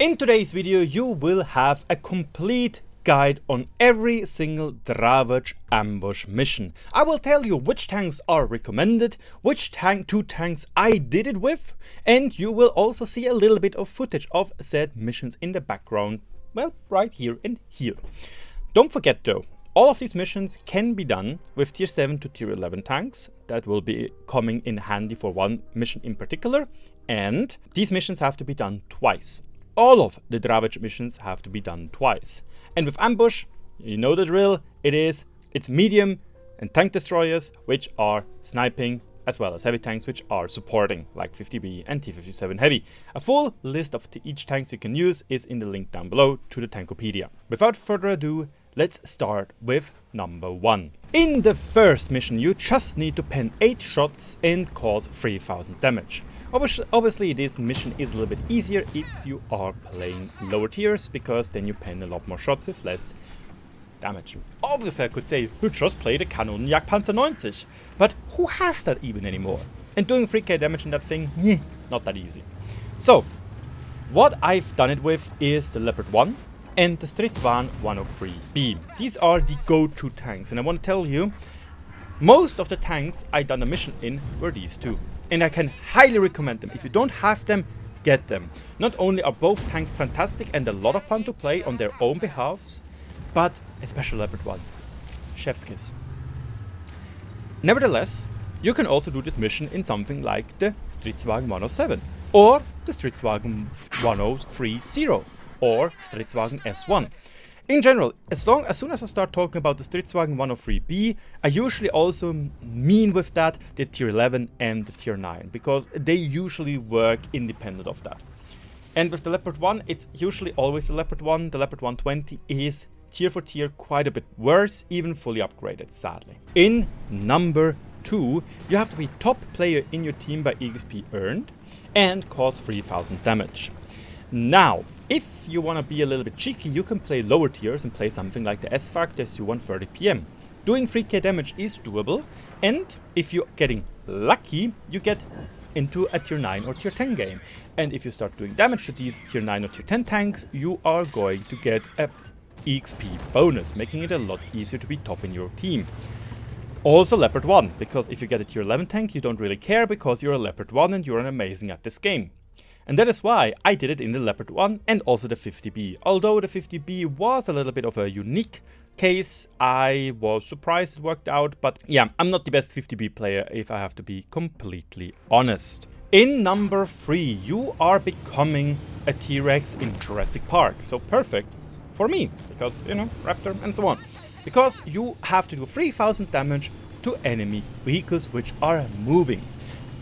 In today's video you will have a complete guide on every single Dravec ambush mission. I will tell you which tanks are recommended, which two tanks I did it with, and you will also see a little bit of footage of said missions in the background, well, right here and here. Don't forget though, all of these missions can be done with tier 7 to tier 11 tanks. That will be coming in handy for one mission in particular, and these missions have to be done twice. All of the Dravec missions have to be done twice. And with ambush, you know the drill, it's medium and tank destroyers which are sniping, as well as heavy tanks which are supporting, like 50B and T57 heavy. A full list of each tanks you can use is in the link down below to the Tankopedia. Without further ado, let's start with number 1. In the first mission you just need to pen 8 shots and cause 3000 damage. Obviously this mission is a little bit easier if you are playing lower tiers, because then you pen a lot more shots with less damage. Obviously I could say, you just play the Kanonenjagdpanzer 90, but who has that even anymore? And doing 3k damage in that thing, not that easy. So, what I've done it with is the Leopard 1 and the Stridsvagn 103B. These are the go-to tanks, and I want to tell you, most of the tanks I done a mission in were these two. And I can highly recommend them. If you don't have them, get them. Not only are both tanks fantastic and a lot of fun to play on their own behalves, but especially Leopard 1. Chef's kiss. Nevertheless, you can also do this mission in something like the Stridsvagn 107, or the Stridsvagn 1030, or Stridsvagn S1. In general, as soon as I start talking about the Stridsvagn 103B, I usually also mean with that the tier 11 and the tier 9, because they usually work independent of that. And with the Leopard 1, it's usually always the Leopard 1. The Leopard 120 is tier for tier quite a bit worse, even fully upgraded, sadly. In number 2, you have to be top player in your team by EXP earned and cause 3000 damage. Now, if you want to be a little bit cheeky, you can play lower tiers and play something like the S-Fact SU-130 PM. Doing 3k damage is doable, and if you're getting lucky, you get into a tier 9 or tier 10 game. And if you start doing damage to these tier 9 or tier 10 tanks, you are going to get a EXP bonus, making it a lot easier to be top in your team. Also Leopard 1, because if you get a tier 11 tank, you don't really care, because you're a Leopard 1 and you're amazing at this game. And that is why I did it in the Leopard 1 and also the 50B. Although the 50B was a little bit of a unique case, I was surprised it worked out. But yeah, I'm not the best 50B player, if I have to be completely honest. In number 3, you are becoming a Tier X in Jurassic Park. So perfect for me, because, you know, Raptor and so on. Because you have to do 3000 damage to enemy vehicles which are moving.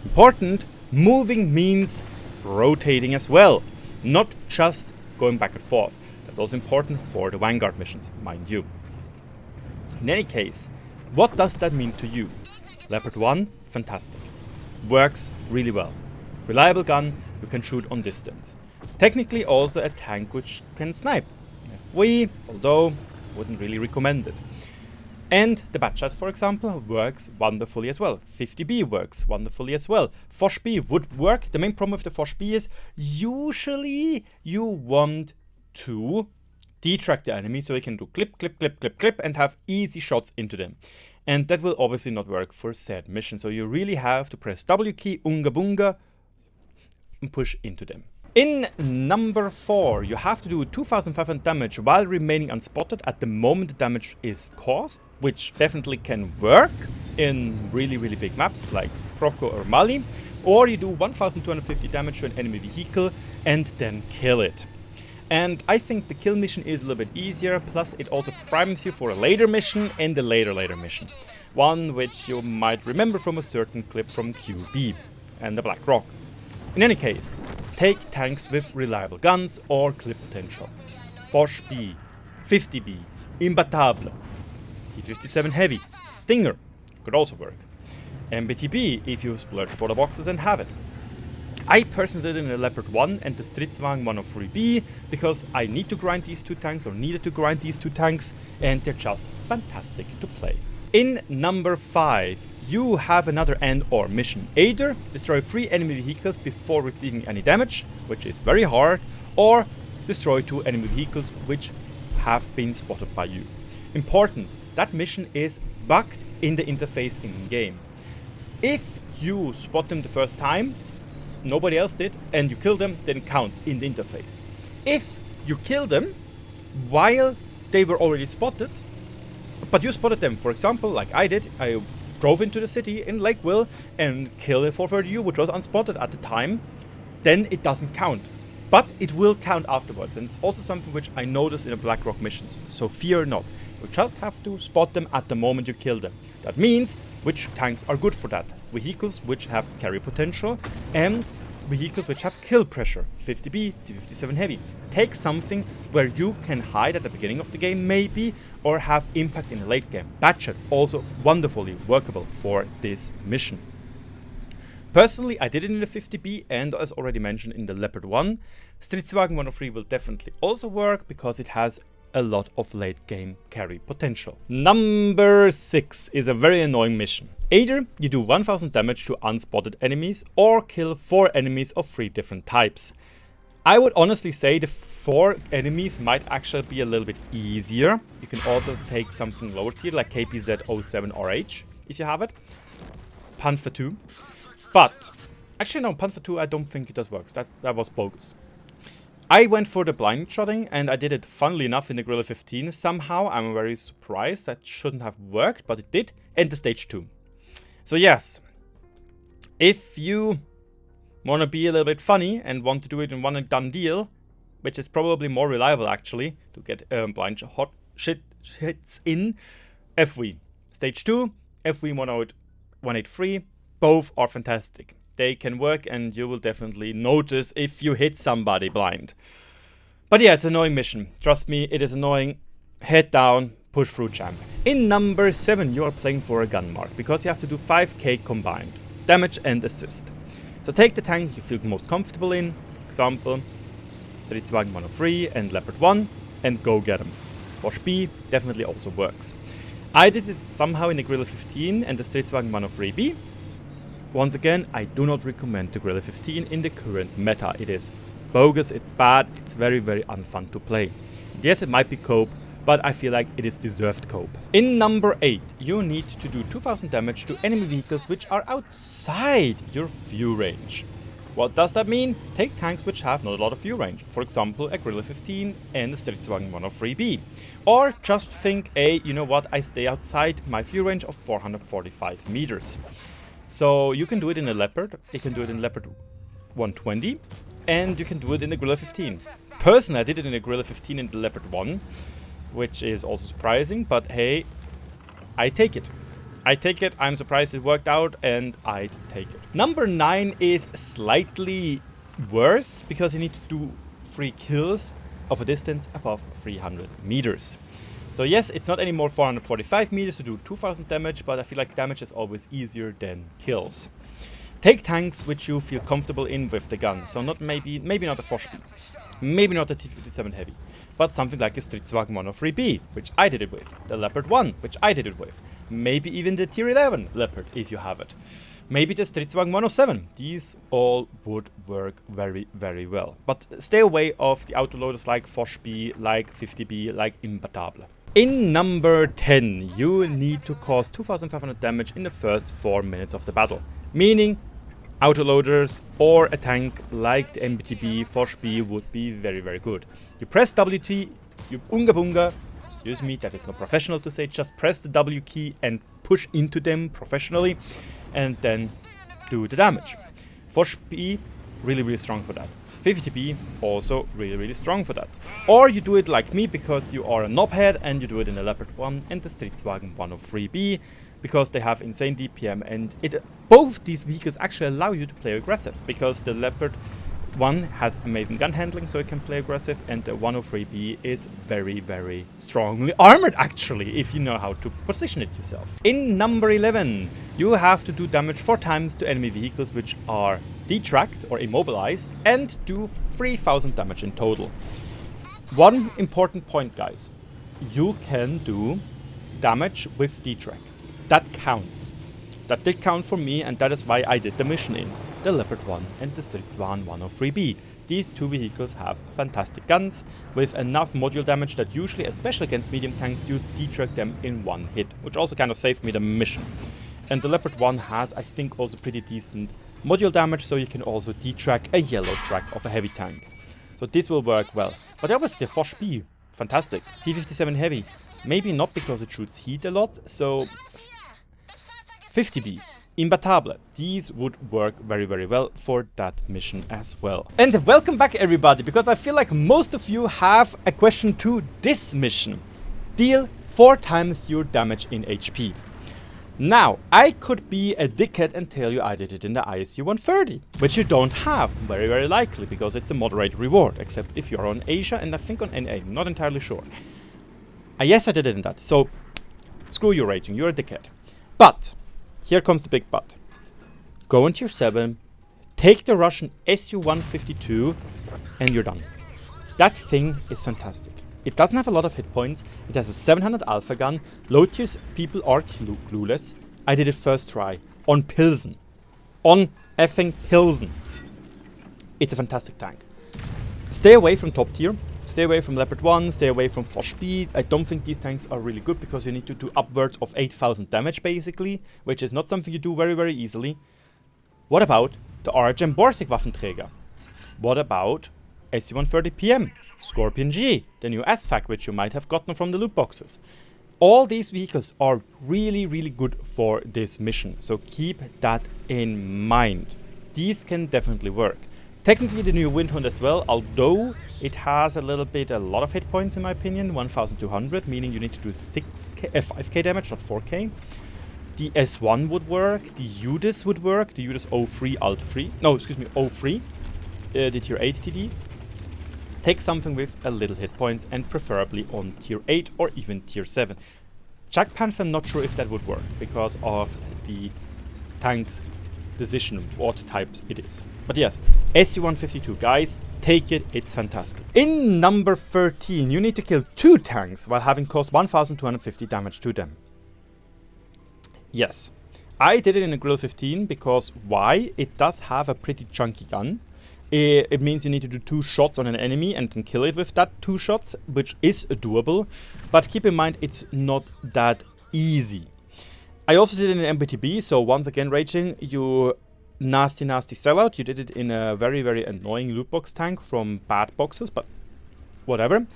Important, moving means rotating as well, not just going back and forth. That's also important for the Vanguard missions, mind you. In any case, what does that mean to you? Leopard 1, fantastic. Works really well. Reliable gun, you can shoot on distance. Technically also a tank which can snipe. FV, although wouldn't really recommend it. And the Batchat, for example, works wonderfully as well. 50B works wonderfully as well. Foch B would work. The main problem with the Foch B is usually you want to detract the enemy so you can do clip, clip, clip, clip, clip and have easy shots into them. And that will obviously not work for said mission. So you really have to press W key, unga bunga, and push into them. In number 4, you have to do 2500 damage while remaining unspotted at the moment the damage is caused, which definitely can work in really big maps like Proco or Mali, or you do 1250 damage to an enemy vehicle and then kill it. And I think the kill mission is a little bit easier, plus it also primes you for a later mission and the later mission. One which you might remember from a certain clip from QB and the Black Rock. In any case, take tanks with reliable guns or clip potential. Foch B, 50B, Imbattable, T57 Heavy, Stinger could also work. MBTB if you splurge for the boxes and have it. I personally did it in the Leopard 1 and the Stridsvagn 103B because I need to grind these two tanks, or needed to grind these two tanks, and they're just fantastic to play. In number 5, you have another and/or mission. Either destroy 3 enemy vehicles before receiving any damage, which is very hard, or destroy 2 enemy vehicles which have been spotted by you. Important, that mission is bugged in the interface in-game. If you spot them the first time, nobody else did, and you kill them, then it counts in the interface. If you kill them while they were already spotted, but you spotted them, for example, like I did, I drove into the city in Lakeville and killed a 430U which was unspotted at the time, then it doesn't count. But it will count afterwards, and it's also something which I noticed in the Blackrock missions, so fear not. You just have to spot them at the moment you kill them. That means which tanks are good for that. Vehicles which have carry potential and vehicles which have kill pressure. 50B, T-57 Heavy. Take something where you can hide at the beginning of the game maybe, or have impact in the late game. Badger, also wonderfully workable for this mission. Personally, I did it in the 50B, and as already mentioned in the Leopard 1. Stridswagen 103 will definitely also work because it has a lot of late game carry potential. Number 6 is a very annoying mission. Either you do 1000 damage to unspotted enemies or kill 4 enemies of 3 different types. I would honestly say the 4 enemies might actually be a little bit easier. You can also take something lower tier like KPZ-07RH if you have it. Panther 2. But, actually no, Panther 2 I don't think it does work. That was bogus. I went for the blind shotting and I did it funnily enough in the Guerrilla 15 somehow. I'm very surprised. That shouldn't have worked, but it did. And the stage 2. So yes, if you want to be a little bit funny and want to do it in one and done deal, which is probably more reliable actually, to get blind hot hits in, FV. Stage 2, FV 183. Both are fantastic. They can work and you will definitely notice if you hit somebody blind. But yeah, it's an annoying mission. Trust me, it is annoying. Head down, push through champ. In number 7, you are playing for a gun mark because you have to do 5k combined. Damage and assist. So take the tank you feel most comfortable in. For example, Stridswagen 103 and Leopard 1 and go get them. Bosch B definitely also works. I did it somehow in the Guerrilla 15 and the Stridswagen 103B. Once again, I do not recommend the Guerrilla 15 in the current meta. It is bogus, it's bad, it's very, very unfun to play. Yes, it might be cope, but I feel like it is deserved cope. In number 8, you need to do 2000 damage to enemy vehicles which are outside your view range. What does that mean? Take tanks which have not a lot of view range. For example, a Guerrilla 15 and a Stridswagen 103B. Or just think, hey, you know what, I stay outside my view range of 445 meters. So you can do it in a Leopard, you can do it in Leopard 120, and you can do it in the Guerrilla 15. Personally, I did it in the Guerrilla 15 and the Leopard 1, which is also surprising, but hey, I take it. I take it, I'm surprised it worked out, and I take it. Number 9 is slightly worse, because you need to do 3 kills of a distance above 300 meters. So yes, it's not anymore 445 meters to do 2000 damage, but I feel like damage is always easier than kills. Take tanks which you feel comfortable in with the gun. So not maybe not a Foch B, maybe not a T-57 Heavy, but something like a Stridswagen 103B, which I did it with. The Leopard 1, which I did it with. Maybe even the Tier 11 Leopard, if you have it. Maybe the Stridswagen 107. These all would work very, very well. But stay away of the autoloaders like Foch B, like 50B, like Imbattable. In number 10, you need to cause 2500 damage in the first 4 minutes of the battle. Meaning, autoloaders or a tank like the MBTB, Foch B would be very, very good. You press WT, you unga bunga, excuse me, that is not professional to say, just press the W key and push into them professionally, and then do the damage. Foch B, really, really strong for that. 50B, also really, really strong for that. Or you do it like me, because you are a knobhead, and you do it in the Leopard 1 and the Stridswagen 103B, because they have insane DPM, and both these vehicles actually allow you to play aggressive, because the Leopard 1 has amazing gun handling, so it can play aggressive, and the 103B is very, very strongly armored, actually, if you know how to position it yourself. In number 11, you have to do damage 4 times to enemy vehicles which are detracked or immobilized, and do 3000 damage in total. One important point, guys. You can do damage with detrack. That counts. That did count for me, and that is why I did the mission in the Leopard 1 and the Stridswagen 103B. these two vehicles have fantastic guns with enough module damage that usually, especially against medium tanks, you detrack them in one hit, which also kind of saved me the mission. And the Leopard 1 has, I think, also pretty decent module damage, so you can also detrack a yellow track of a heavy tank. So this will work well. But obviously, Foch B, fantastic. T57 heavy, maybe not because it shoots heat a lot, so 50B. Imbattable. These would work very, very well for that mission as well. And welcome back, everybody, because I feel like most of you have a question to this mission. Deal 4 times your damage in HP. Now, I could be a dickhead and tell you I did it in the ISU 130, which you don't have, very, very likely, because it's a moderate reward, except if you're on Asia and I think on NA, I'm not entirely sure. Yes, I did it in that, so screw you, Raging, you're a dickhead. But here comes the big but. Go into Tier 7, take the Russian Su-152, and you're done. That thing is fantastic. It doesn't have a lot of hit points. It has a 700 alpha gun. Low tiers people are clueless. I did it first try. On Pilsen. On effing Pilsen. It's a fantastic tank. Stay away from top tier. Stay away from Leopard 1, stay away from Foch B. I don't think these tanks are really good because you need to do upwards of 8,000 damage basically, which is not something you do very, very easily. What about the RGM Borsig Waffenträger? What about Su-130 PM, Scorpion G, the new SFAC which you might have gotten from the loot boxes? All these vehicles are really, really good for this mission, so keep that in mind. These can definitely work. Technically the new Windhund as well, although it has a lot of hit points in my opinion, 1200, meaning you need to do 5k damage, not 4k. The S1 would work, the UDIS would work, the UDIS 03 Alt 3, no, excuse me, 03, the Tier 8 TD. Take something with a little hit points and preferably on Tier 8 or even Tier 7. Jack Panther, I'm not sure if that would work because of the tank's decision what types it is. But yes, Su-152, guys, take it, it's fantastic. In number 13, you need to kill 2 tanks while having caused 1250 damage to them. Yes, I did it in a Grill 15 because why? It does have a pretty chunky gun. It means you need to do 2 shots on an enemy and then kill it with that 2 shots, which is doable. But keep in mind, it's not that easy. I also did it in MBTB, so once again, Raging, you nasty sellout. You did it in a very, very annoying loot box tank from bad boxes, but whatever.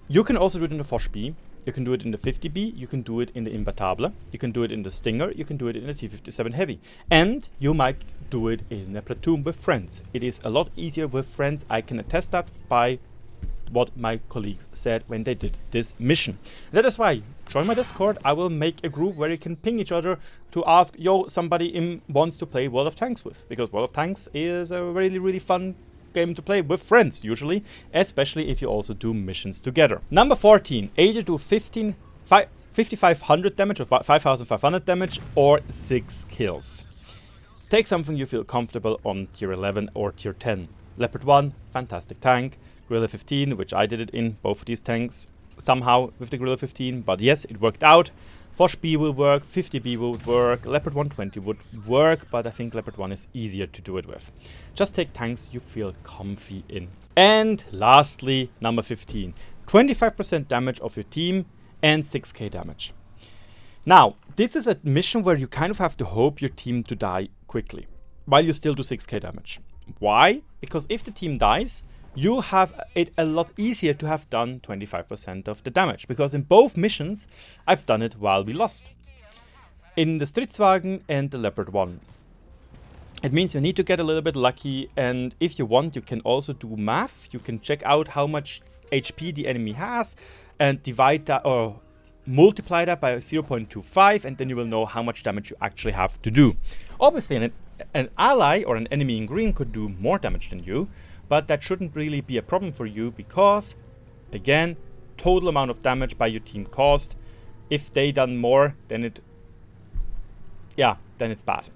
You can also do it in the Foch B. You can do it in the 50B. You can do it in the Imbattable. You can do it in the Stinger. You can do it in the T57 Heavy. And you might do it in a platoon with friends. It is a lot easier with friends. I can attest that by what my colleagues said when they did this mission. That is why, join my Discord. I will make a group where you can ping each other to ask, yo, somebody wants to play World of Tanks with. Because World of Tanks is a really, really fun game to play with friends, usually. Especially if you also do missions together. Number 14. Either do 5,500 damage or 5,500 damage or 6 kills. Take something you feel comfortable on Tier 11 or Tier 10. Leopard 1, fantastic tank. Gorilla 15, which I did it in both of these tanks somehow with the Gorilla 15, but yes, it worked out. Foch B will work, 50B will work, Leopard 120 would work, but I think Leopard 1 is easier to do it with. Just take tanks you feel comfy in. And lastly, number 15, 25% damage of your team and 6k damage. Now, this is a mission where you kind of have to hope your team to die quickly, while you still do 6k damage. Why? Because if the team dies, you have it a lot easier to have done 25% of the damage, because in both missions, I've done it while we lost. In the Stridswagen and the Leopard 1. It means you need to get a little bit lucky, and if you want, you can also do math. You can check out how much HP the enemy has, and divide that, or multiply that by 0.25, and then you will know how much damage you actually have to do. Obviously, an ally or an enemy in green could do more damage than you, but that shouldn't really be a problem for you because, again, total amount of damage by your team caused. If they done more, then it's bad.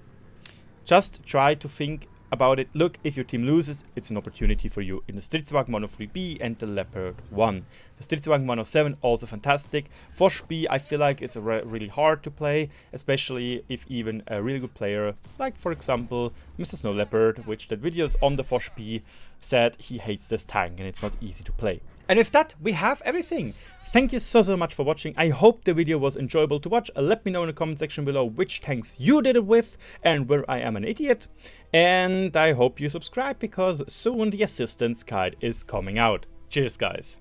Just try to think about it. Look, if your team loses, it's an opportunity for you in the Stridswagen 103B and the Leopard 1. The Stridswagen 107, also fantastic. Foch B, I feel like is really hard to play, especially if even a really good player, like for example, Mr. Snow Leopard, which did videos on the Foch B, said he hates this tank and it's not easy to play. And with that, we have everything. Thank you so much for watching. I hope the video was enjoyable to watch. Let me know in the comment section below which tanks you did it with and where I am an idiot. And I hope you subscribe because soon the assistance guide is coming out. Cheers, guys.